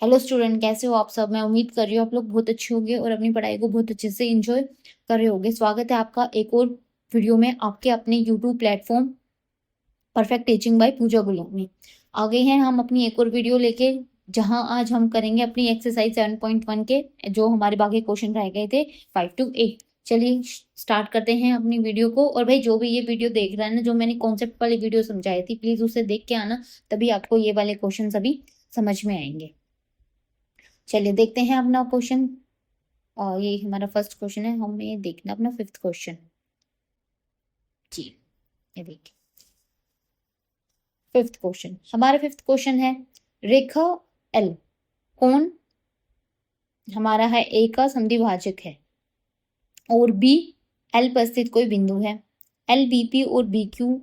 Hello student, कैसे हो आप सब। मैं उम्मीद कर रही हूँ आप लोग बहुत अच्छे होंगे और अपनी पढ़ाई को बहुत अच्छे से एंजॉय कर रहे होंगे। स्वागत है आपका एक और वीडियो में आपके अपने YouTube platform perfect teaching by Pooja Gulam में। आ गए हैं हम अपनी एक और वीडियो लेके, जहां आज हम करेंगे अपनी एक्सरसाइज 7.1 के जो हमारे बाकी क्वेश्चन रह गए थे 5 to 8। चलिए स्टार्ट करते हैं अपनी वीडियो को। और भाई जो भी ये वीडियो देख रहा है ना, जो मैंने कॉन्सेप्ट वाली वीडियो समझाई थी, प्लीज उसे देख के आना, तभी आपको ये वाले क्वेश्चन अभी समझ में आएंगे। चलिए देखते हैं अपना क्वेश्चन। और ये हमारा फर्स्ट क्वेश्चन है, हमें देखना अपना फिफ्थ क्वेश्चन। जी, ये देखिए फिफ्थ क्वेश्चन। हमारा फिफ्थ क्वेश्चन है, रेखा एल कौन हमारा है ए का संधिभाजक है और बी एल पर स्थित कोई बिंदु है। एल बीपी और बी क्यू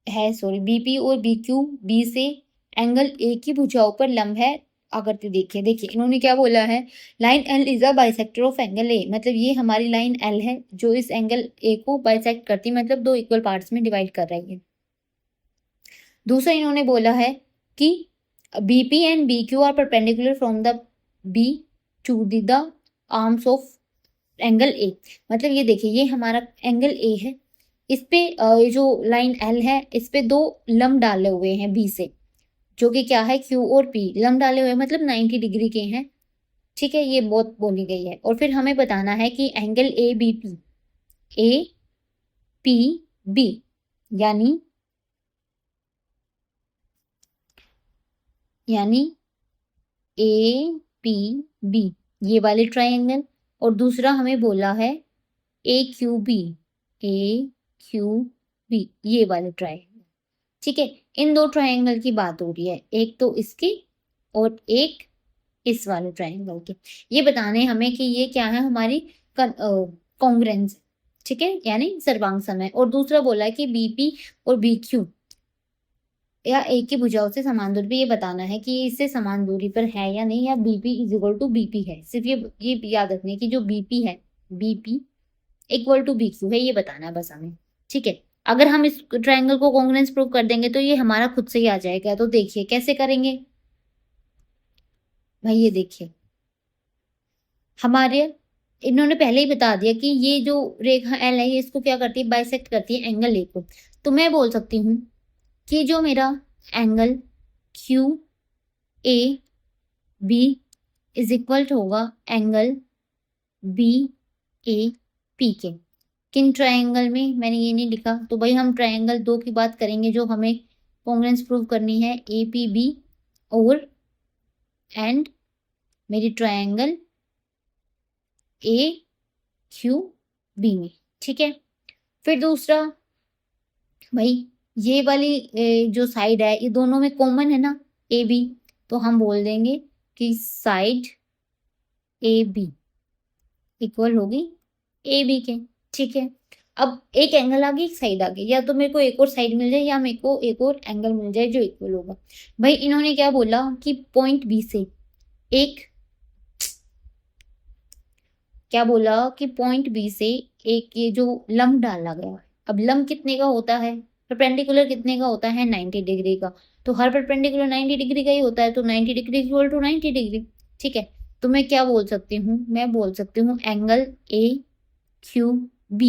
है, सॉरी बीपी और बी क्यू बी से एंगल ए की भुजाओं पर लंब है। आकृति देखिए, देखिए इन्होंने क्या बोला है, line L is a bisector of angle A. मतलब ये हमारी लाइन एल है जो इस एंगल ए को बाइसेक्ट करती है, मतलब दो इक्वल पार्ट्स में डिवाइड कर रही है। दूसरा इन्होंने बोला है कि BP and B Q are perpendicular from the B to the arms of angle A. मतलब ये देखिए, ये हमारा एंगल ए है, इस पे ये जो लाइन एल है इस पे दो लंब डाले हुए हैं बी से, जो कि क्या है क्यू और पी। लंब डाले हुए मतलब 90 डिग्री के हैं। ठीक है, ये बहुत बोली गई है। और फिर हमें बताना है कि angle A B P, A P B यानी ए पी बी ये वाले ट्रायंगल। और दूसरा हमें बोला है ए क्यू बी, ए क्यू बी ये वाले ट्रायंगल। ठीक है, इन दो ट्रायंगल की बात हो रही है, एक तो इसकी और एक इस वाले ट्रायंगल की। ये बताने हमें कि ये क्या है, हमारी कॉन्ग्रेंस। ठीक है, यानी सर्वांग समय। और दूसरा बोला है कि बीपी और बीक्यू या ए की भुजाओं से समान दूरी पे, ये बताना है कि इससे समान दूरी पर है या नहीं, या BP is equal to BP है। सिर्फ ये याद रखना है कि जो बीपी है, BP equal to B Q है, ये बताना है बस हमें। ठीक है, अगर हम इस ट्रायंगल को कॉन्ग्रुएंस प्रूव कर देंगे तो ये हमारा खुद से ही आ जाएगा। तो देखिए कैसे करेंगे भाई। ये देखिए, हमारे इन्होंने पहले ही बता दिया कि ये जो रेखा एल है, ये इसको क्या करती है, बाइसेक्ट करती है एंगल ए को। तो मैं बोल सकती हूँ कि जो मेरा angle Q A B is equal होगा एंगल बी ए पी के। किन ट्रायंगल में, मैंने ये नहीं लिखा, तो भाई हम ट्रायंगल दो की बात करेंगे जो हमें कॉन्ग्रुएंस प्रूव करनी है, ए पी बी और एंड मेरी ट्रायंगल ए क्यू बी में। ठीक है, फिर दूसरा भाई ये वाली जो साइड है ये दोनों में कॉमन है ना, ए बी। तो हम बोल देंगे कि साइड ए बी इक्वल होगी ए बी के। ठीक है, अब एक एंगल आ गई, एक साइड आ गई, या तो मेरे को एक और साइड मिल जाए या मेरे को एक और एंगल मिल जाए जो इक्वल होगा। भाई इन्होंने क्या बोला कि पॉइंट बी से एक, क्या बोला कि पॉइंट बी से एक ये जो लंब डाला गया है, अब लंब कितने का होता है, परपेंडिकुलर कितने का होता है, 90 डिग्री का। तो हर परपेंडिकुलर 90 डिग्री का ही होता है, तो 90 डिग्री इक्वल टू 90 डिग्री। ठीक है, तो मैं क्या बोल सकती हूँ, मैं बोल सकती हूँ एंगल ए क्यू बी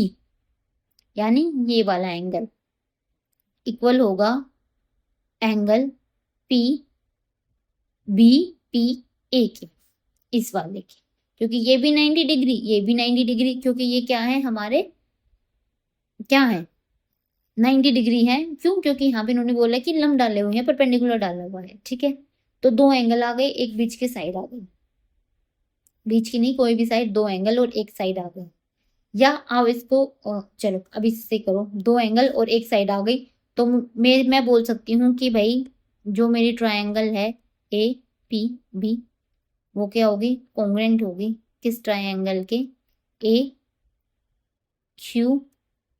यानी ये वाला एंगल इक्वल होगा angle P B P A के, इस वाले के। क्योंकि ये भी 90 डिग्री, ये भी 90 डिग्री, क्योंकि ये क्या है हमारे, क्या है 90 डिग्री है। क्यों, क्योंकि यहाँ पे इन्होंने बोला कि लंब डाले हुए हैं, परपेंडिकुलर डाला हुआ है। ठीक है, तो दो एंगल आ गए, एक बीच के साइड आ गई, बीच की नहीं कोई भी साइड, दो एंगल और एक साइड आ गई। या आप इसको चलो अब इससे करो, दो एंगल और एक साइड आ गई। तो मैं बोल सकती हूँ कि भाई जो मेरी ट्रायंगल है ए पी बी, वो क्या होगी, कॉन्ग्रुएंट होगी किस ट्रायंगल के, ए क्यू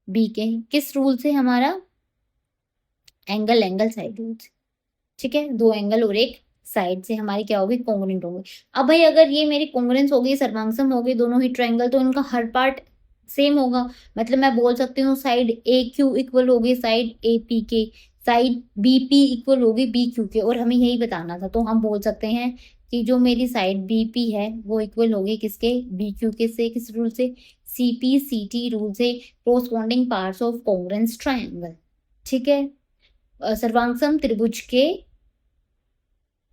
बी के। किस रूल से, हमारा एंगल एंगल साइड रूल से। ठीक है, दो एंगल और एक साइड से हमारी क्या होगी, कॉन्ग्रुएंट होगी। अब भाई अगर ये मेरी कॉन्ग्रुएंस होगी, सर्वांगसम होगी दोनों ही ट्रायंगल, तो इनका हर पार्ट सेम होगा। मतलब मैं बोल सकती हूँ साइड ए क्यू इक्वल होगी साइड ए पी के, साइड बीपी इक्वल होगी BQ के, और हमें यही बताना था। तो हम बोल सकते हैं कि जो मेरी साइड बीपी है वो इक्वल होगी किसके, BQ के से। किस रूल से, CP/CT रूल से, corresponding parts of congruence triangle. ठीक है, सर्वांग त्रिभुज के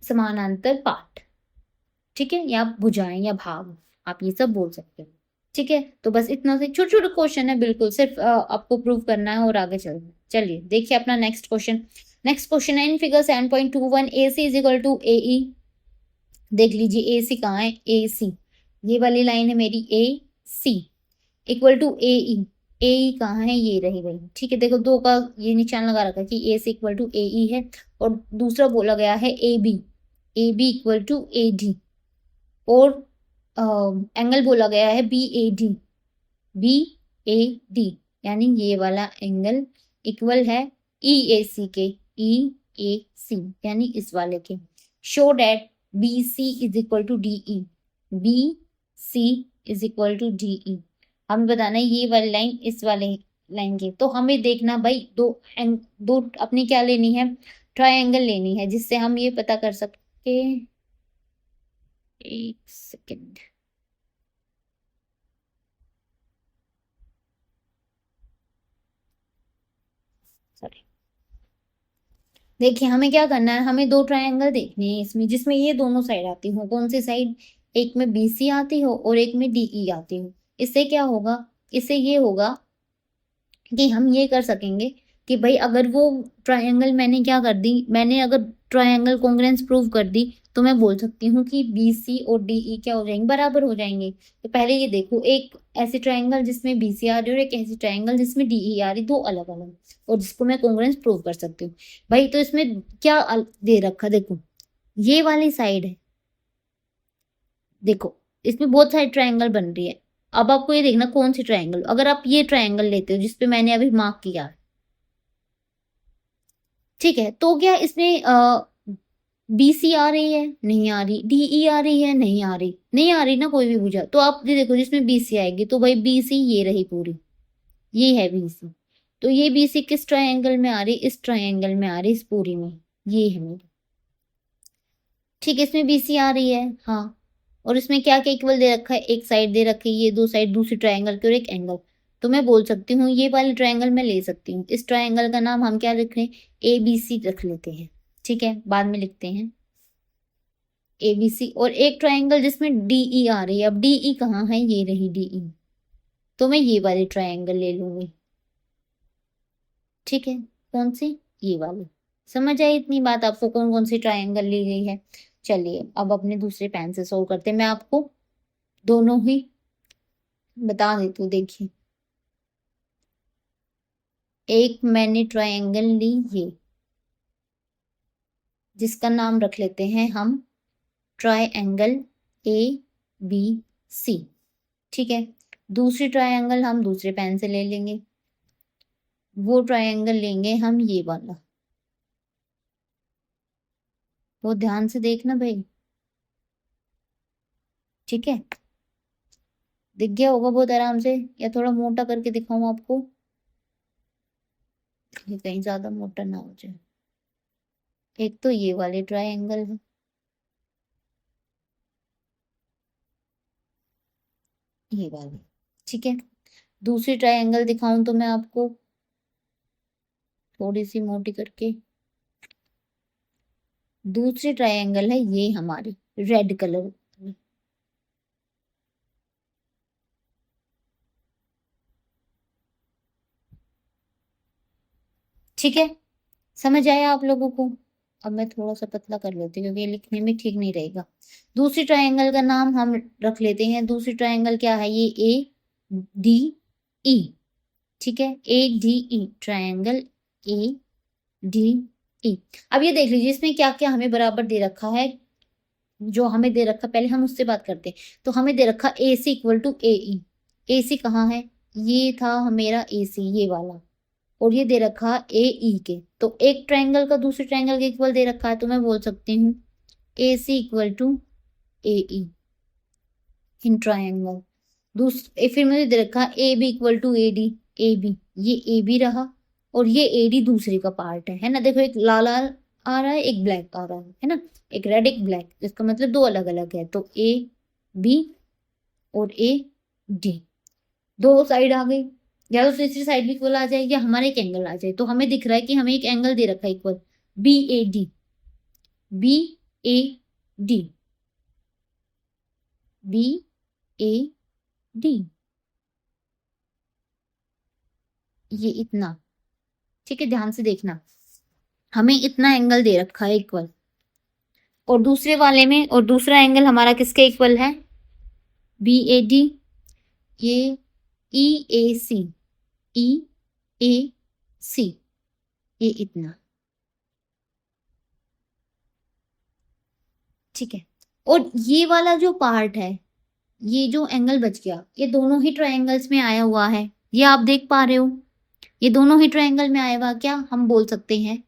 समानांतर पार्ट। ठीक है, या भुजाएं या भाग, आप ये सब बोल सकते हो। ठीक है, तो बस इतना से छोटे छोटे क्वेश्चन है, बिल्कुल सिर्फ आपको प्रूव करना है और आगे चलना है। चलिए देखिए अपना नेक्स्ट क्वेश्चन। नेक्स्ट क्वेश्चन है in figure 7.21 AC is equal to AE। देख लीजिए AC कहाँ है, AC ये वाली लाइन है मेरी, AC equal to AE। AE कहाँ है, ये रही गई। ठीक है, देखो दो का ये निशान लगा रखा है कि AC इक्वल टू AE है, और दूसरा बोला गया है AB इक्वल टू AD, और एंगल बोला गया है BAD यानी ये वाला एंगल इक्वल है EAC के, EAC यानी इस वाले के। Show that BC is equal to DE, BC is equal to DE। हमें बताना है ये वाली लाइन इस वाले लाइन की। तो हमें देखना भाई दो अपनी क्या लेनी है, ट्रायंगल लेनी है, जिससे हम ये पता कर सकते। एक सेकेंड, सॉरी। देखिए हमें क्या करना है, हमें दो ट्रायंगल देखने हैं इसमें, जिसमें ये दोनों साइड आती हो। कौन सी साइड, एक में BC आती हो और एक में DE आती हो। इससे क्या होगा, इससे ये होगा कि हम ये कर सकेंगे कि भाई अगर वो ट्रायंगल मैंने क्या कर दी, मैंने अगर ट्रायंगल कॉन्ग्रुएंस प्रूव कर दी, तो मैं बोल सकती हूँ कि BC और DE क्या हो जाएंगे, बराबर हो जाएंगे। तो पहले ये देखो, एक ऐसी ट्रायंगल जिसमें BC आ रही है और एक ऐसी ट्रायंगल जिसमें DE आ रही, दो अलग अलग, और जिसको मैं कॉन्ग्रुएंस प्रूव कर सकती हूँ। भाई तो इसमें क्या दे रखा, देखो ये वाली साइड है, देखो इसमें बहुत सारी ट्रायंगल बन रही है। अब आपको ये देखना कौन सी ट्रायंगल, अगर आप ये ट्रायंगल लेते हो जिसपे मैंने अभी मार्क किया, ठीक है, तो क्या इसमें BC आ रही है, नहीं आ रही, DE आ रही है, नहीं आ रही, नहीं आ रही ना कोई भी भुजा। तो आप ये देखो जिसमें BC आएगी, तो भाई BC ये रही पूरी, ये है BC। तो ये BC किस ट्रायंगल में आ रही, इस ट्रायंगल में आ रही, इस पूरी में, ये है मेरी। ठीक है, इसमें BC आ रही है, हाँ। और इसमें क्या क्या इक्वल दे रखा है, एक साइड दे रखी है, ये दो साइड दूसरी ट्रायंगल की, और एक एंगल। तो मैं बोल सकती हूँ ये वाली ट्रायंगल मैं ले सकती हूँ। इस ट्रायंगल का नाम हम क्या रख रहे हैं, ABC रख लेते हैं। ठीक है, बाद में लिखते हैं ABC। और एक ट्रायंगल जिसमें DE आ रही है, अब DE कहाँ है, ये रही DE, तो मैं ये वाली ट्रायंगल ले लूंगी। ठीक है, कौन सी, ये वाली। समझ आई इतनी बात आपको, कौन कौन सी ट्रायंगल ली गई है। चलिए अब अपने दूसरे पेन से सोल्व करते हैं, मैं आपको दोनों ही बता देती हूँ। देखिए एक मैंने ट्रायंगल ली ये, जिसका नाम रख लेते हैं हम ट्रायंगल ABC। ठीक है, दूसरी ट्रायंगल हम दूसरे पेन से ले लेंगे, वो ट्रायंगल लेंगे हम ये वाला। वो ध्यान से देखना भाई, ठीक है, दिख गया होगा बहुत आराम से, या थोड़ा मोटा करके दिखाऊं आपको, ये कहीं ज्यादा मोटा ना हो जाए। एक तो ये वाले ट्रायंगल है, ये वाले। ठीक है, दूसरी ट्रायंगल दिखाऊं तो मैं आपको थोड़ी सी मोटी करके, दूसरी ट्रायंगल है ये हमारी रेड कलर। ठीक है, समझ आया आप लोगों को। अब मैं थोड़ा सा पतला कर लेती हूँ क्योंकि ये लिखने में ठीक नहीं रहेगा। दूसरी ट्रायंगल का नाम हम रख लेते हैं, दूसरी ट्रायंगल क्या है, ये ADE। ठीक है, ADE ट्रायंगल ADE। अब ये देख लीजिए इसमें क्या क्या हमें बराबर दे रखा है। जो हमें दे रखा, पहले हम उससे बात करते हैं। तो हमें दे रखा AC equal to AE। AC कहाँ है, ये था मेरा AC ये वाला, और ये दे रखा AE के। तो एक ट्रायंगल का दूसरे ट्रायंगल के इक्वल दे रखा है, तो मैं बोल सकती हूँ AC equal to AE in triangle. दूसरे फिर मुझे दे रखा AB equal to AD, AB ये AB रहा, और ये AD दूसरे का पार्ट है ना। देखो एक लाल आ रहा है, एक ब्लैक आ रहा है ना, एक रेड एक ब्लैक, इसका मतलब दो अलग अलग है। तो AB और AD दो साइड आ गई, या तो तीसरी साइड भी इक्वल आ जाए या हमारा एक एंगल आ जाए। तो हमें दिख रहा है कि हमें एक एंगल दे रखा है इक्वल, BAD, BAD, BAD, ये इतना, ठीक है, ध्यान से देखना, हमें इतना एंगल दे रखा है इक्वल। और दूसरे वाले में, और दूसरा एंगल हमारा किसके इक्वल है, BAD, ये EAC, EAC, ये इतना, ठीक है। और ये वाला जो पार्ट है, ये जो एंगल बच गया, ये दोनों ही ट्रायंगल्स में आया हुआ है, ये आप देख पा रहे हो, ये दोनों ही ट्रायंगल में आया हुआ, क्या हम बोल सकते हैं।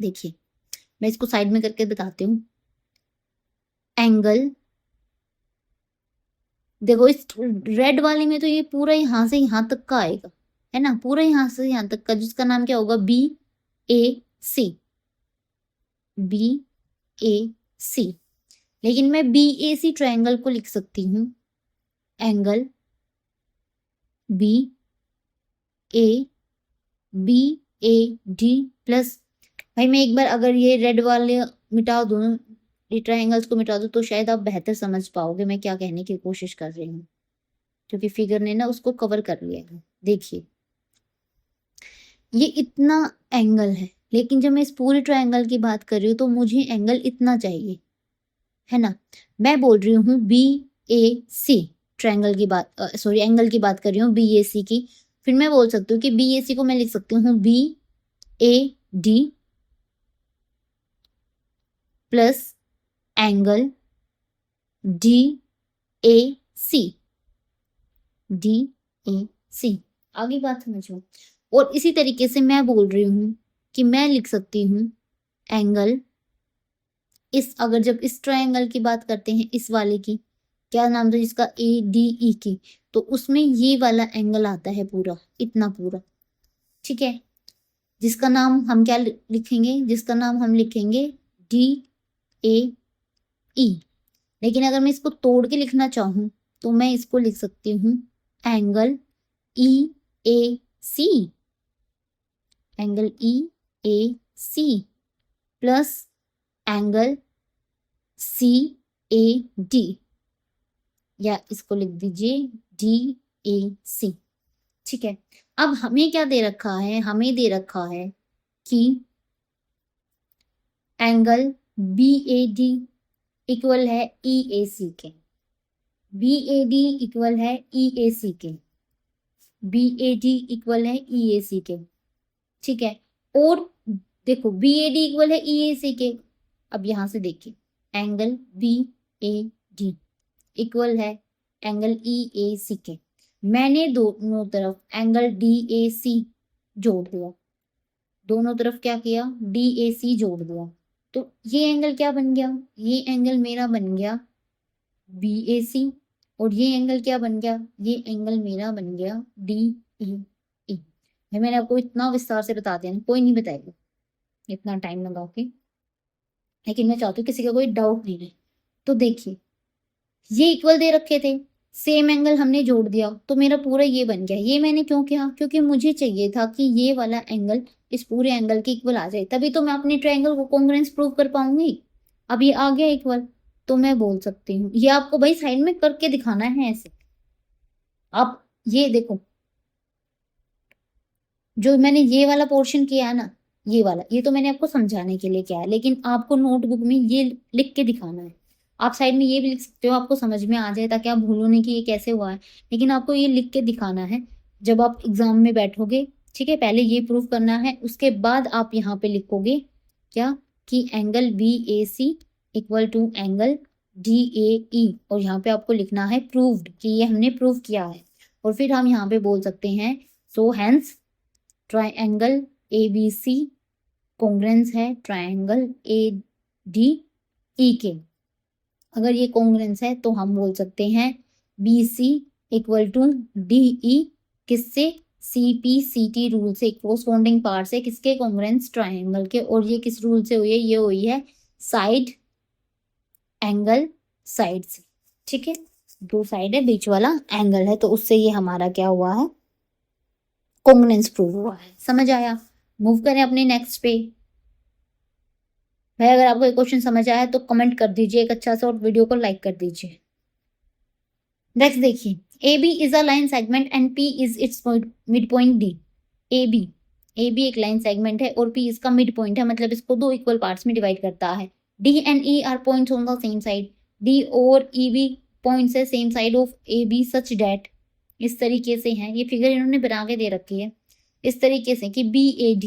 देखिए मैं इसको साइड में करके बताती हूँ। एंगल देखो इस रेड वाले में तो ये पूरा यहाँ से यहाँ तक का आएगा, है ना, पूरा यहाँ से यहाँ तक का, जिसका नाम क्या होगा, BAC, BAC। लेकिन मैं BAC ट्रायंगल को लिख सकती हूँ एंगल BAD प्लस, भाई मैं एक बार अगर ये रेड वाले मिटा दूँ, ये ट्रायंगल्स को मिटा दूँ, तो शायद आप बेहतर समझ पाओगे मैं क्या कहने की कोशिश कर रही हूँ, क्योंकि फिगर ने ना उसको कवर कर लिया है। देखिए ये इतना एंगल है, लेकिन जब मैं इस पूरे ट्रायंगल की बात कर रही हूँ तो मुझे एंगल इतना चाहिए, है ना। मैं बोल रही हूँ BAC ट्रायंगल की बात, सॉरी एंगल की बात कर रही हूँ BAC की। फिर मैं बोल सकती हूँ कि BAC को मैं लिख सकती हूँ BAD plus angle DAC, DAC। आगे बात समझो। और इसी तरीके से मैं बोल रही हूँ कि मैं लिख सकती हूँ एंगल इस, अगर जब इस ट्रायंगल की बात करते हैं, इस वाले की क्या नाम था जिसका ADE की, तो उसमें ये वाला एंगल आता है पूरा, इतना पूरा, ठीक है, जिसका नाम हम क्या लिखेंगे, जिसका नाम हम लिखेंगे DAE। लेकिन अगर मैं इसको तोड़ के लिखना चाहूँ तो मैं इसको लिख सकती हूँ angle EAC, angle EAC plus angle CAD, या इसको लिख दीजिए DAC, ठीक है। अब हमें क्या दे रखा है, हमें दे रखा है कि एंगल BAD इक्वल है EAC के, BAD इक्वल है EAC के, BAD इक्वल है EAC के, ठीक है। और देखो BAD इक्वल है EAC के, अब यहां से देखिए एंगल BAD इक्वल है एंगल EAC के, मैंने दोनों तरफ एंगल DAC जोड़ दिया, दोनों तरफ क्या किया, DAC जोड़ दिया, तो ये एंगल क्या बन गया, ये एंगल मेरा बन गया BAC, और ये एंगल क्या बन गया, ये एंगल मेरा बन गया DEE। मैंने आपको इतना विस्तार से बता दिया, कोई नहीं बताएगा इतना टाइम लगा के, लेकिन मैं चाहती हूँ किसी का कोई डाउट नहीं रहे। तो देखिए ये इक्वल दे रखे थे, सेम एंगल हमने जोड़ दिया, तो मेरा पूरा ये बन गया। ये मैंने क्यों किया, क्योंकि मुझे चाहिए था कि ये वाला एंगल इस पूरे एंगल के इक्वल आ जाए, तभी तो मैं अपने ट्रायंगल को कॉन्ग्रुएंस प्रूव कर पाऊंगी। अब ये आ गया इक्वल, तो मैं बोल सकती हूँ, ये आपको भाई साइड में करके दिखाना है ऐसे। आप ये देखो जो मैंने ये वाला पोर्शन किया है ना, ये वाला, ये तो मैंने आपको समझाने के लिए किया है, लेकिन आपको नोटबुक में ये लिख के दिखाना है। आप साइड में ये भी लिख सकते हो, आपको समझ में आ जाए, ताकि आप भूलो नहीं कि ये कैसे हुआ है, लेकिन आपको ये लिख के दिखाना है जब आप एग्जाम में बैठोगे, ठीक है। पहले ये प्रूफ करना है, उसके बाद आप यहाँ पे लिखोगे क्या, कि angle BAC equal to angle DAE, और यहाँ पे आपको लिखना है प्रूव्ड, कि ये हमने प्रूव किया है। और फिर हम यहाँ पे बोल सकते हैं so hence triangle ABC congruence है ट्रायंगल ADE के। अगर ये कॉन्ग्रुएंस है तो हम बोल सकते हैं BC इक्वल टू DE किससे, CPCT रूल से कोरस्पॉन्डिंग पार्ट्स है किसके, कॉन्ग्रुएंस ट्रायंगल के। और ये किस रूल से हुई है, ये हुई है साइड एंगल साइड से। ठीक है, दो साइड है, बीच वाला एंगल है, तो उससे ये हमारा क्या हुआ है, कॉन्ग्रुएंस प्रूव हुआ है। समझ आया? मूव करें अपने नेक्स्ट पे। भाई अगर आपको ये क्वेश्चन समझ आया तो कमेंट कर दीजिए एक अच्छा सा, और वीडियो को लाइक कर दीजिए। नेक्स्ट देखिए, AB is a line segment and P is it's mid point D। AB एक लाइन सेगमेंट है और P इसका मिड पॉइंट है, मतलब इसको दो इक्वल पार्ट्स में डिवाइड करता है। D and E are points on the same side. D और EB पॉइंट्स है same side of AB such that, इस तरीके से है, ये फिगर इन्होंने बना के दे रखी है इस तरीके से कि BAD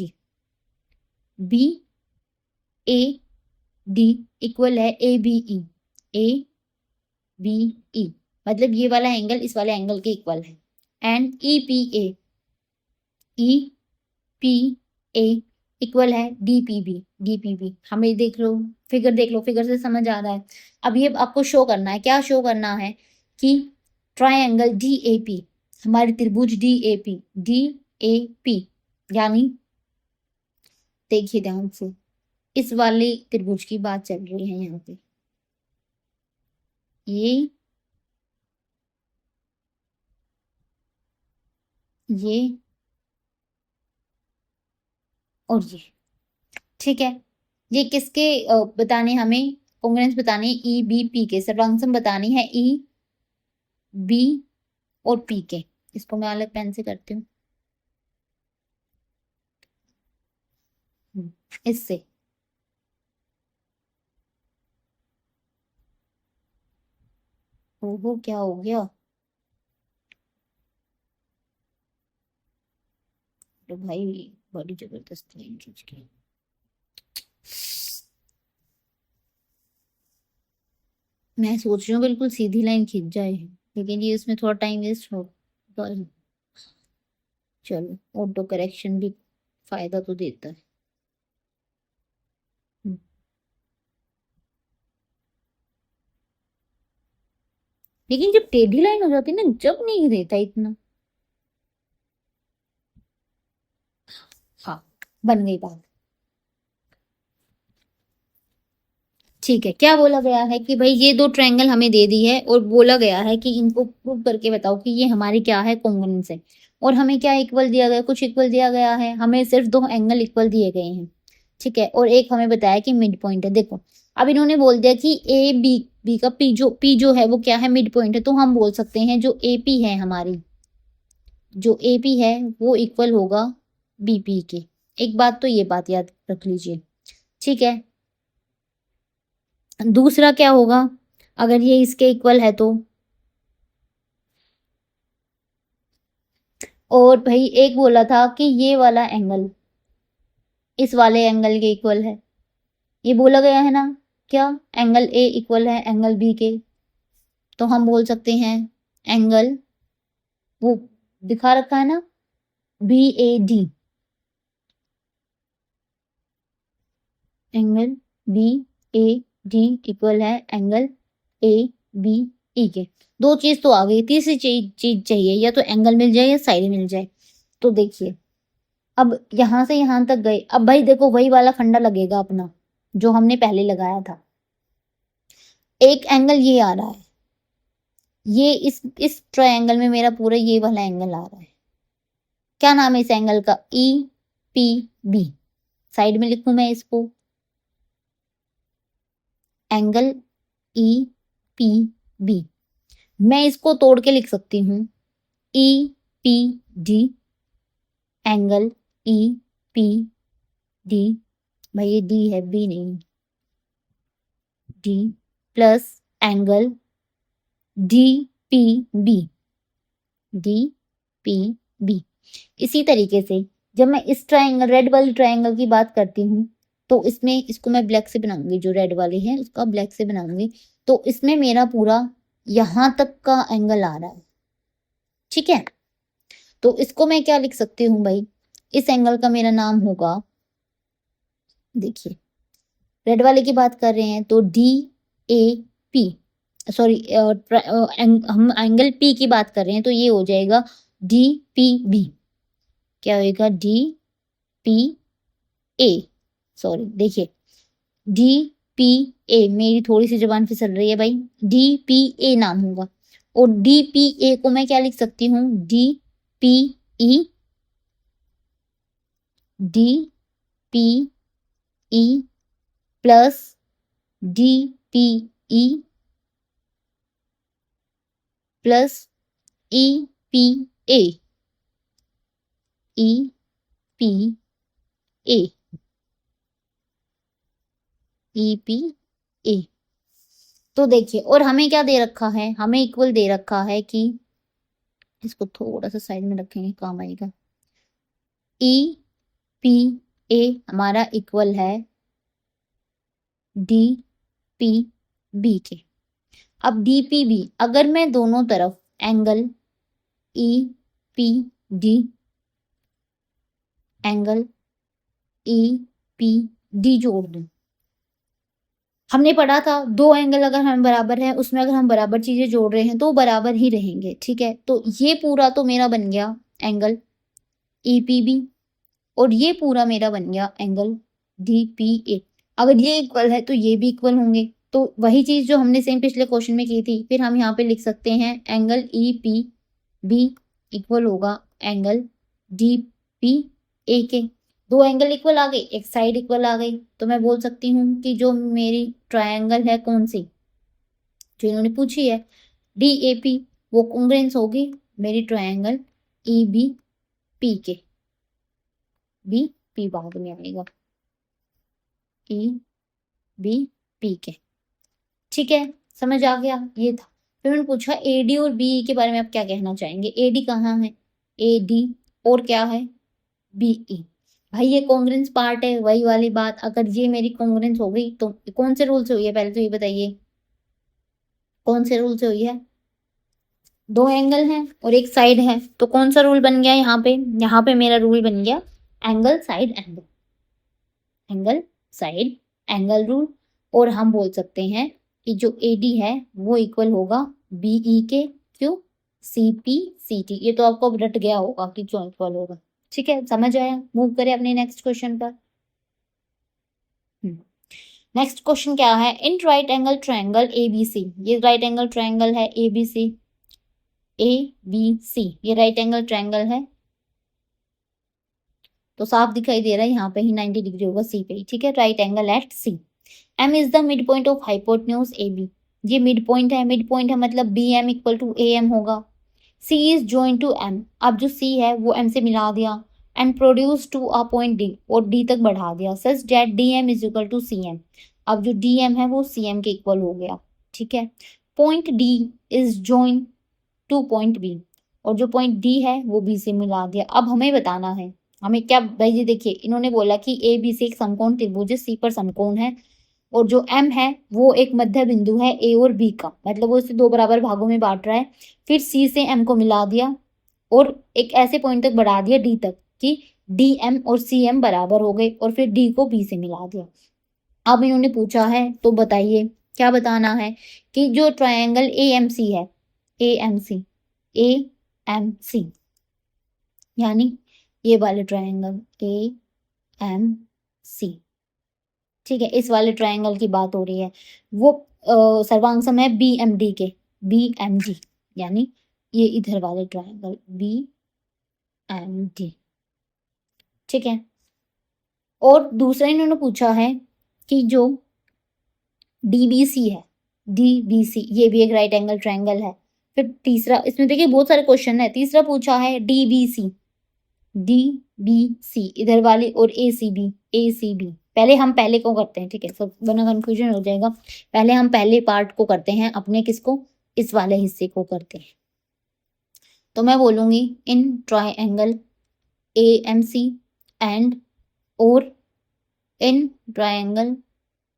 इक्वल है ABE मतलब ये वाला एंगल इस वाले एंगल के इक्वल है। एंड EPA इक्वल है DPB। हमें देख लो फिगर, देख लो फिगर से समझ आ रहा है। अब ये आपको शो करना है, क्या शो करना है कि ट्रायंगल DAP, हमारे त्रिभुज DAP यानी देखिए ध्यान से, इस वाले त्रिभुज की बात चल रही है यहाँ पे, ये और ये। ठीक है, ये किसके बताने, हमें कॉन्ग्रुएंस बताने EBP के, सर्वांगसम बतानी है EB और P के। इसको मैं अलग पेन से करती हूँ, इससे। ओहो क्या हो गया, तो भाई बड़ी जबरदस्त लाइन खींच के। मैं सोच रही हूँ बिल्कुल सीधी लाइन खींच जाए, लेकिन ये इसमें थोड़ा टाइम वेस्ट हो। चलो ऑटो करेक्शन भी फायदा तो देता है। लेकिन जब टेढ़ी लाइन हो जाती है ना, जब नहीं देता इतना। हाँ बन गई बात। ठीक है, क्या बोला गया है कि भाई ये दो ट्रायंगल हमें दे दी है और बोला गया है कि इनको प्रूव करके बताओ कि ये हमारी क्या है, कॉन्ग्रुएंस है। और हमें क्या इक्वल दिया गया, कुछ इक्वल दिया गया है, हमें सिर्फ दो एंगल इक्वल दिए गए हैं। ठीक है, और एक हमें बताया कि मिड पॉइंट है। देखो अब इन्होंने बोल दिया कि AB का P जो है वो क्या है, मिड पॉइंट है, तो हम बोल सकते हैं जो AP है हमारी, जो AP है वो इक्वल होगा BP के। एक बात तो ये बात याद रख लीजिए। ठीक है, दूसरा क्या होगा, अगर ये इसके इक्वल है तो, और भाई एक बोला था कि ये वाला एंगल इस वाले एंगल के इक्वल है, ये बोला गया है ना, क्या एंगल A इक्वल है एंगल B के। तो हम बोल सकते हैं एंगल, वो दिखा रखा है ना, BAD, एंगल BAD इक्वल है एंगल ABE के। दो चीज तो आ गई, तीसरी चीज चाहिए, या तो एंगल मिल जाए या साइड मिल जाए। तो देखिए अब यहां से यहां तक गए, अब भाई देखो वही वाला फंडा लगेगा अपना जो हमने पहले लगाया था। एक एंगल ये आ रहा है, ये इस ट्रायंगल में मेरा पूरा ये वाला एंगल आ रहा है, क्या नाम है इस एंगल का, EPB। साइड में लिखूं मैं इसको, एंगल EPB। मैं इसको तोड़ के लिख सकती हूँ EPD एंगल EPD, भाई ये D है B नहीं, D प्लस एंगल DPB। इसी तरीके से जब मैं इस ट्रायंगल, रेड वाली ट्रायंगल की बात करती हूँ, तो इसमें इसको मैं ब्लैक से बनाऊंगी, जो रेड वाले हैं उसका ब्लैक से बनाऊंगी, तो इसमें मेरा पूरा यहां तक का एंगल आ रहा है। ठीक है, तो इसको मैं क्या लिख सकती हूँ भाई, इस एंगल का मेरा नाम होगा, देखिए रेड वाले की बात कर रहे हैं तो DAP, सॉरी हम एंगल P की बात कर रहे हैं तो ये हो जाएगा DPB। क्या होएगा, डी पी ए, सॉरी देखिए डी पी ए, मेरी थोड़ी सी जुबान फिसल रही है भाई, डी पी ए नाम होगा। और डी पी ए को मैं क्या लिख सकती हूँ, D P E, D P E plus D P E plus E P A, E P A, E P A. तो देखिए, और हमें क्या दे रखा है, हमें इक्वल दे रखा है कि इसको थोड़ा सा साइड में रखेंगे, काम आएगा। ई पी ए हमारा इक्वल है डी पी बी के। अब डी पी बी, अगर मैं दोनों तरफ angle E P D, angle E P D जोड़ दूं, हमने पढ़ा था दो एंगल अगर हम बराबर है, उसमें अगर हम बराबर चीजें जोड़ रहे हैं तो बराबर ही रहेंगे, ठीक है। तो ये पूरा तो मेरा बन गया एंगल ई पी बी, और ये पूरा मेरा बन गया एंगल डी पी ए। अगर ये इक्वल है तो ये भी इक्वल होंगे, तो वही चीज जो हमने सेम पिछले क्वेश्चन में की थी, फिर हम यहाँ पे लिख सकते हैं angle E P B equal होगा एंगल डी पी ए के। दो एंगल इक्वल आ गए, एक साइड इक्वल आ गई, तो मैं बोल सकती हूँ कि जो मेरी ट्रायंगल है कौन सी, जो इन्होंने पूछी है डी ए पी, वो कॉन्ग्रुएंस होगी मेरी ट्रायंगल ई बी पी के। बी पी बाद में आएगा, ई बी पी के, ठीक है, समझ आ गया। ये था। फिर मैंने पूछा ए डी और बी के बारे में आप क्या कहना चाहेंगे। ए डी कहाँ है, ए डी, और क्या है बी ई। भाई ये कॉन्ग्रुएंस पार्ट है, वही वाली बात, अगर ये मेरी कॉन्ग्रुएंस हो गई तो कौन से रूल से हुई है, पहले तो ये बताइए कौन से रूल से हुई है। दो एंगल हैं और एक साइड है, तो कौन सा रूल बन गया यहाँ पे, यहाँ पे मेरा रूल बन गया angle side angle, angle side angle rule. और हम बोल सकते हैं कि जो ए डी है वो इक्वल होगा बी ई के, क्यों, सी पी सी टी। ये तो आपको अब रट गया होगा कि क्यों इक्वल होगा, ठीक है, समझ आया। मूव करें अपने नेक्स्ट क्वेश्चन पर। नेक्स्ट क्वेश्चन क्या है, in right angle triangle A B C, ये राइट एंगल ट्रायंगल है ए बी सी, ए बी सी ये राइट एंगल ट्रायंगल है, तो साफ दिखाई दे रहा है यहाँ पे ही 90 डिग्री होगा सी पे ही, ठीक है, right angle at C. M is the mid point of hypotenuse A B, ये मिड पॉइंट है, मिड पॉइंट है मतलब B M equal to A M होगा। C is join to M, अब जो सी है वो एम से मिला दिया, and produce to a point D, और डी तक बढ़ा दिया, such that D M is equal to C M. अब जो डी एम है वो सी एम के इक्वल हो गया, ठीक है। Point D is join to point B, और जो पॉइंट डी है वो बी से मिला दिया। अब हमें बताना है, हमें क्या भाई जी, देखिए इन्होंने बोला कि ए बी से एक समकोण त्रिभुज सी पर समकोण है, और जो एम है वो एक मध्य बिंदु है ए और बी का, मतलब वो इसे दो बराबर भागों में बांट रहा है। फिर सी से एम को मिला दिया और एक ऐसे पॉइंट तक बढ़ा दिया डी तक कि डी एम और सी एम बराबर हो गए, और फिर डी को बी से मिला दिया। अब इन्होंने पूछा है तो बताइए क्या बताना है कि जो ट्रायंगल ए एम सी है, ए एम सी, ए एम सी यानी ये वाले ट्रायंगल ए एम सी, ठीक है, इस वाले ट्रायंगल की बात हो रही है, वो सर्वांग सम है बी एम डी के, बी एम डी यानी ये इधर वाले ट्रायंगल बी एम डी, ठीक है। और दूसरा इन्होंने पूछा है कि जो डी बी सी है, डी बी सी ये भी एक राइट एंगल ट्रायंगल है। फिर तीसरा, इसमें देखिए बहुत सारे क्वेश्चन है, तीसरा पूछा है D B C, D B C इधर वाली, और ए सी बी, ए सी बी। पहले हम पहले को करते हैं, ठीक है, सब वरना कंफ्यूजन हो जाएगा। पहले हम पहले पार्ट को करते हैं अपने, किसको, इस वाले हिस्से को करते हैं। तो मैं बोलूंगी in triangle A M C and और in triangle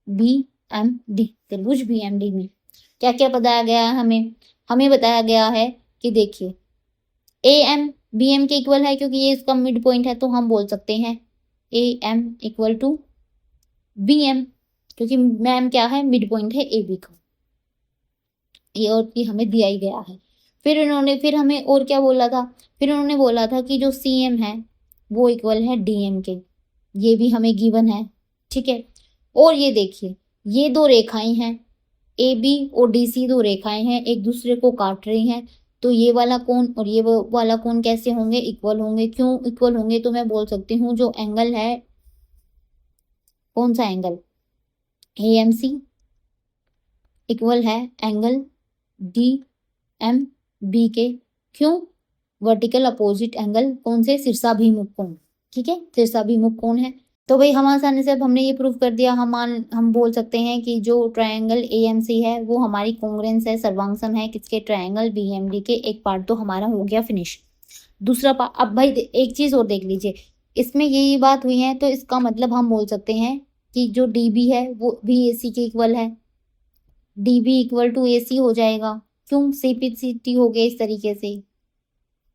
B M D, त्रिभुज बी एम डी में क्या क्या बताया गया है हमें, हमें बताया गया है कि देखिए ए एम बी एम के इक्वल है, क्योंकि ये इसका मिड पॉइंट है, तो हम बोल सकते हैं A M equal to B M, क्योंकि मैम क्या है, मिड पॉइंट है ए बी का, ये और ये हमें दिया ही गया है। फिर हमें और क्या बोला था, फिर उन्होंने बोला था कि जो सी एम है वो इक्वल है डीएम के, ये भी हमें गिवन है। ठीक है, और ये देखिए ये दो रेखाएं हैं, ए बी और डी सी दो रेखाएं हैं, एक दूसरे को काट रही हैं, तो ये वाला कोण और ये वाला कोण कैसे होंगे, इक्वल होंगे। क्यों इक्वल होंगे, तो मैं बोल सकती हूँ जो एंगल है, कौन सा angle, A M C equal है एंगल डी एम बी के। क्यों, वर्टिकल अपोजिट एंगल कौन से, शीर्षाभिमुख कोण। ठीक है, शीर्षाभिमुख कोण है। तो भाई हम आसानी से अब हमने ये प्रूव कर दिया, हम बोल सकते हैं कि जो ट्रायंगल एएमसी है वो हमारी कॉन्ग्रुएंस है, सर्वांगसम है किसके, ट्रायंगल बीएमडी के। एक पार्ट तो हमारा हो गया फिनिश। दूसरा पार्ट, अब भाई एक चीज और देख लीजिए, इसमें यही बात हुई है तो इसका मतलब हम बोल सकते हैं कि जो डीबी है वो भी एसी के इक्वल है, डीबी इक्वल टू एसी हो जाएगा। क्यों, सीपीसीटी हो गया इस तरीके से।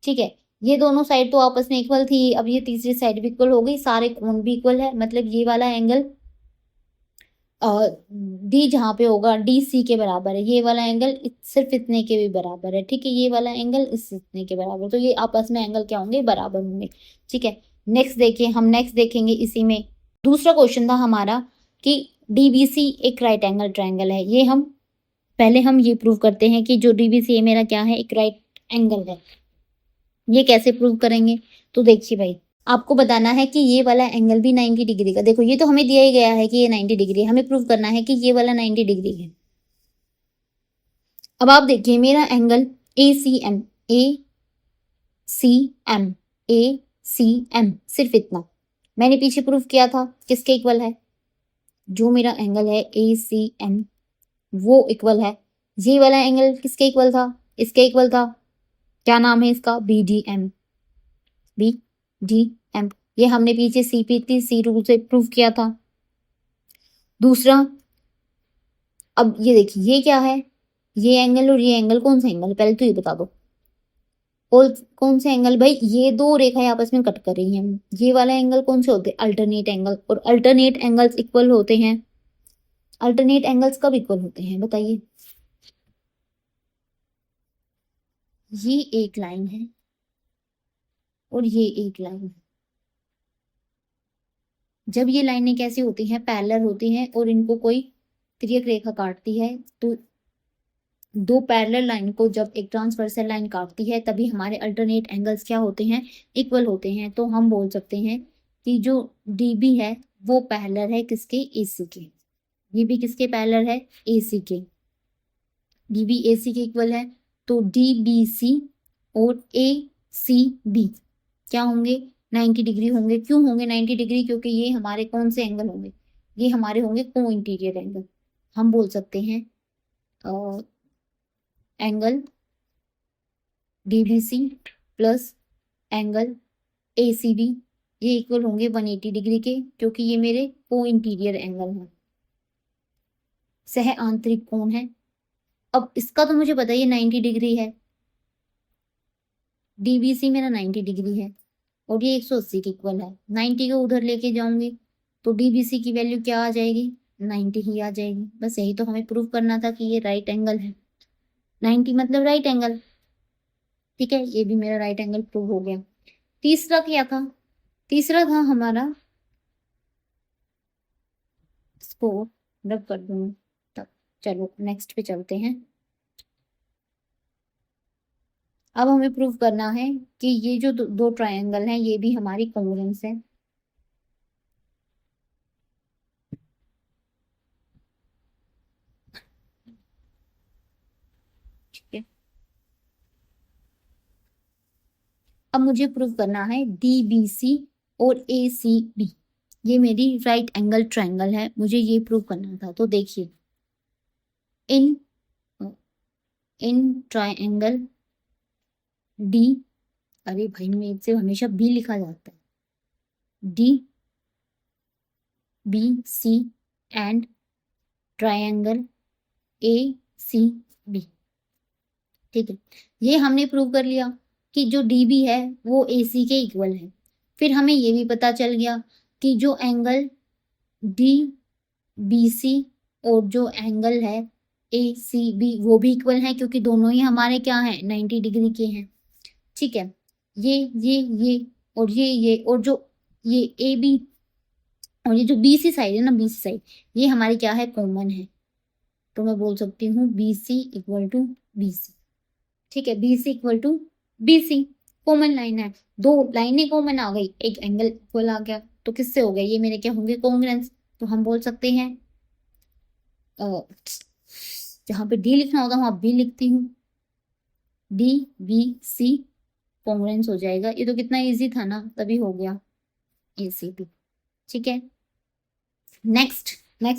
ठीक है, ये दोनों साइड तो आपस में इक्वल थी, अब ये तीसरी साइड भी इक्वल हो गई, सारे कोण भी इक्वल है, मतलब ये वाला एंगल डी जहाँ पे होगा डी सी के बराबर है, ये वाला एंगल सिर्फ इतने के भी बराबर है। ठीक है, ये वाला एंगल इस इतने के बराबर, तो ये आपस में एंगल क्या होंगे, बराबर होंगे। ठीक है, नेक्स्ट देखिए, हम नेक्स्ट देखेंगे इसी में। दूसरा क्वेश्चन था हमारा कि डीबीसी एक राइट एंगल ट्रायंगल है। ये हम पहले हम ये प्रूव करते हैं कि जो डीबीसी मेरा क्या है, एक राइट एंगल है। ये कैसे प्रूव करेंगे, तो देखिए भाई आपको बताना है कि ये वाला एंगल भी 90 डिग्री का, देखो ये तो हमें दिया ही गया है कि ये 90 डिग्री है, हमें प्रूव करना है कि ये वाला 90 डिग्री है। अब आप देखिए मेरा angle A C M, A C M, A C M, सिर्फ इतना मैंने पीछे प्रूव किया था किसके इक्वल है, जो मेरा एंगल है ए सी एम वो इक्वल है, ये वाला एंगल किसके इक्वल था, इसके इक्वल था, क्या नाम है इसका, B D M, B D M. ये हमने पीछे सीपीटी सी रूल से प्रूव किया था। दूसरा, अब ये देखिए ये क्या है, ये एंगल और ये एंगल कौन सा एंगल है, पहले तो ये बता दो। और कौन से एंगल, भाई ये दो रेखाएं आपस में कट कर रही हैं, ये वाला एंगल कौन से होते हैं, अल्टरनेट एंगल, और अल्टरनेट एंगल्स इक्वल होते हैं। अल्टरनेट एंगल्स कब इक्वल होते हैं बताइए, ये एक लाइन है और ये एक लाइन है, जब ये लाइनें कैसी होती हैं, पैरेलल होती हैं और इनको कोई तिर्यक रेखा काटती है, तो दो पैरेलल लाइन को जब एक ट्रांसवर्सल लाइन काटती है तभी हमारे अल्टरनेट एंगल्स क्या होते हैं, इक्वल होते हैं। तो हम बोल सकते हैं कि जो डीबी है वो पैरेलल है किसके, एसी के। डीबी किसके पैरेलल है, एसी के, डीबी एसी के इक्वल है। तो डीबीसी और ए सी बी क्या होंगे, 90 डिग्री होंगे। क्यों होंगे 90 डिग्री, क्योंकि ये हमारे कौन से एंगल होंगे, ये हमारे होंगे को इंटीरियर एंगल। हम बोल सकते हैं angle DBC plus angle ACB ये इक्वल होंगे 180 डिग्री के, क्योंकि ये मेरे को इंटीरियर एंगल हैं, सह आंतरिक कोण है। अब इसका तो मुझे पता ही 90 डिग्री है, डीबीसी मेरा 90 डिग्री है और ये 180 के इक्वल है। 90 को उधर लेके जाऊंगी तो डीबीसी की वैल्यू क्या आ जाएगी, 90 ही आ जाएगी। बस यही तो हमें प्रूव करना था कि ये राइट एंगल है, 90 मतलब राइट एंगल। ठीक है, ये भी मेरा राइट एंगल प्रूव हो गया। तीसरा क्या था, तीसरा था हमारा, इसको रब कर दूंगी तब, चलो नेक्स्ट पे चलते हैं। अब हमें प्रूव करना है कि ये जो दो ट्रायंगल हैं ये भी हमारी कॉन्ग्रुएंस है। ठीक है, अब मुझे प्रूव करना है डीबीसी और एसीबी ये मेरी राइट एंगल ट्रायंगल है, मुझे ये प्रूव करना था। तो देखिए इन ट्रायंगल डी, अरे भाई मेरे से हमेशा बी लिखा जाता है, D B C and triangle A C B. ठीक है, ये हमने प्रूव कर लिया कि जो डीबी है वो एसी के इक्वल है। फिर हमें ये भी पता चल गया कि जो एंगल डी बी सी और जो एंगल है ए सी बी वो भी इक्वल है, क्योंकि दोनों ही हमारे क्या हैं 90 डिग्री के हैं। ठीक है, ये और ये और जो ये ए बी और ये जो बी सी साइड है ना, बी सी साइड, ये हमारी क्या है, कॉमन है। तो मैं बोल सकती हूँ B C equal to B C. ठीक है, B C equal to B C, common line है, दो लाइनें कॉमन आ गई, एक एंगल इक्वल आ गया, तो किससे हो गया, ये मेरे क्या होंगे, कॉन्ग्रुएंस। तो हम बोल सकते हैं जहां पे डी लिखना होगा वहां बी लिखती हूँ, डी बी सी कॉन्ग्रुएंस हो जाएगा। ये तो कितना इजी था ना, तभी हो गया ए सी बी। ठीक है, नेक्स्ट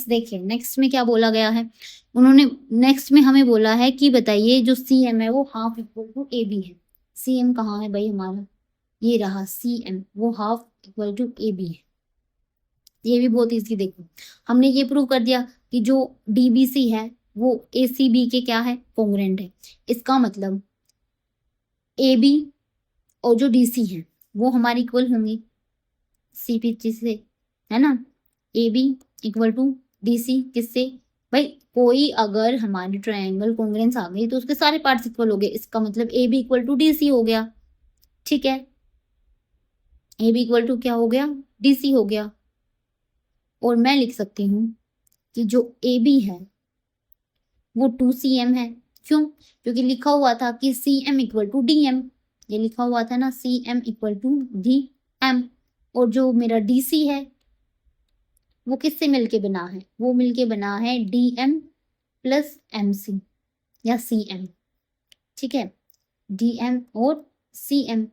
देखिए, नेक्स्ट में क्या बोला गया है, उन्होंने नेक्स्ट में हमें बोला है कि बताइए जो सी एम है वो half equal to A B है। सी एम कहाँ है भाई हमारा, ये रहा सी एम, वो half equal to A B है। ये भी बहुत इजी, देखो हमने ये प्रूव कर दिया कि जो डी बी सी है वो ए सी बी के क्या है, कॉन्ग्रुएंट है। इसका मतलब ए बी और जो डी सी है वो हमारी इक्वल होंगी सी पी से, है ना। A B equal to D C किससे, भाई कोई अगर हमारी ट्रायंगल कॉन्ग्रुएंस आ गई तो उसके सारे पार्ट्स इक्वल हो गए, इसका मतलब A B equal to D C हो गया। ठीक है, ए बी इक्वल टू क्या हो गया, डी सी हो गया। और मैं लिख सकती हूँ कि जो ए बी है वो 2cm है। क्यों, क्योंकि लिखा हुआ था कि cm equal to D M, ये लिखा हुआ था ना, cm equal to D M. और जो मेरा dc है वो किससे मिलके बना है, वो मिलके बना है dm प्लस mc या cm। ठीक है, dm और cm,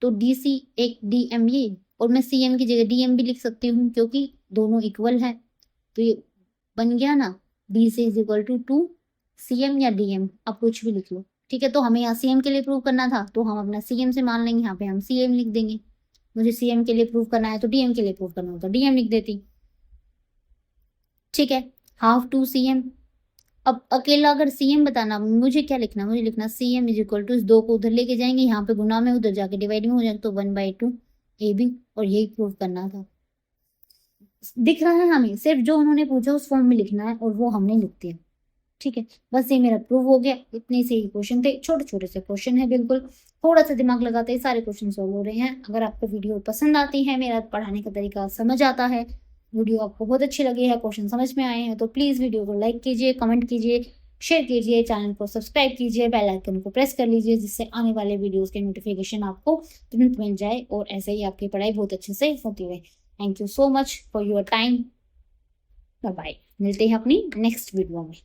तो dc एक dm ये, और मैं cm की जगह dm भी लिख सकती हूँ क्योंकि दोनों इक्वल है। तो ये बन गया ना, dc is equal to 2cm या dm, आप कुछ भी लिख लो। ठीक है, तो हमें यहाँ cm के लिए प्रूव करना था तो हम अपना cm से मान लेंगे, यहाँ पे हम cm लिख देंगे। मुझे cm के लिए प्रूव करना है तो dm के लिए प्रूव करना होता dm लिख देती। ठीक है, हाफ 2cm। अब अकेला अगर cm बताना, मुझे क्या लिखना, मुझे लिखना cm इज इक्वल टू, इस 2 को उधर लेके जाएंगे, यहाँ पे गुना में, उधर जाके डिवाइड में हो जाएगा, तो 1/2 ab, और यही प्रूव करना था। दिख रहा है हमें, सिर्फ जो उन्होंने पूछा उस फॉर्म में लिखना है और वो हमने लिख दिया। ठीक है, बस ये मेरा प्रूव हो गया। इतने से ही क्वेश्चन थे, छोटे छोटे से क्वेश्चन है, बिल्कुल थोड़ा सा दिमाग लगाते ही सारे क्वेश्चन सॉल्व हो रहे हैं। अगर आपको वीडियो पसंद आती है, मेरा पढ़ाने का तरीका समझ आता है, वीडियो आपको बहुत अच्छी लगी है, क्वेश्चन समझ में आए हैं, तो प्लीज़ वीडियो को लाइक कीजिए, कमेंट कीजिए, शेयर कीजिए, चैनल को सब्सक्राइब कीजिए, बेल आइकन को प्रेस कर लीजिए, जिससे आने वाले वीडियोज़ के नोटिफिकेशन आपको तुरंत मिल जाए और ऐसे ही आपकी पढ़ाई बहुत अच्छे से होती रहे। Thank you so much for your time. Bye bye, मिलते हैं अपनी नेक्स्ट वीडियो में।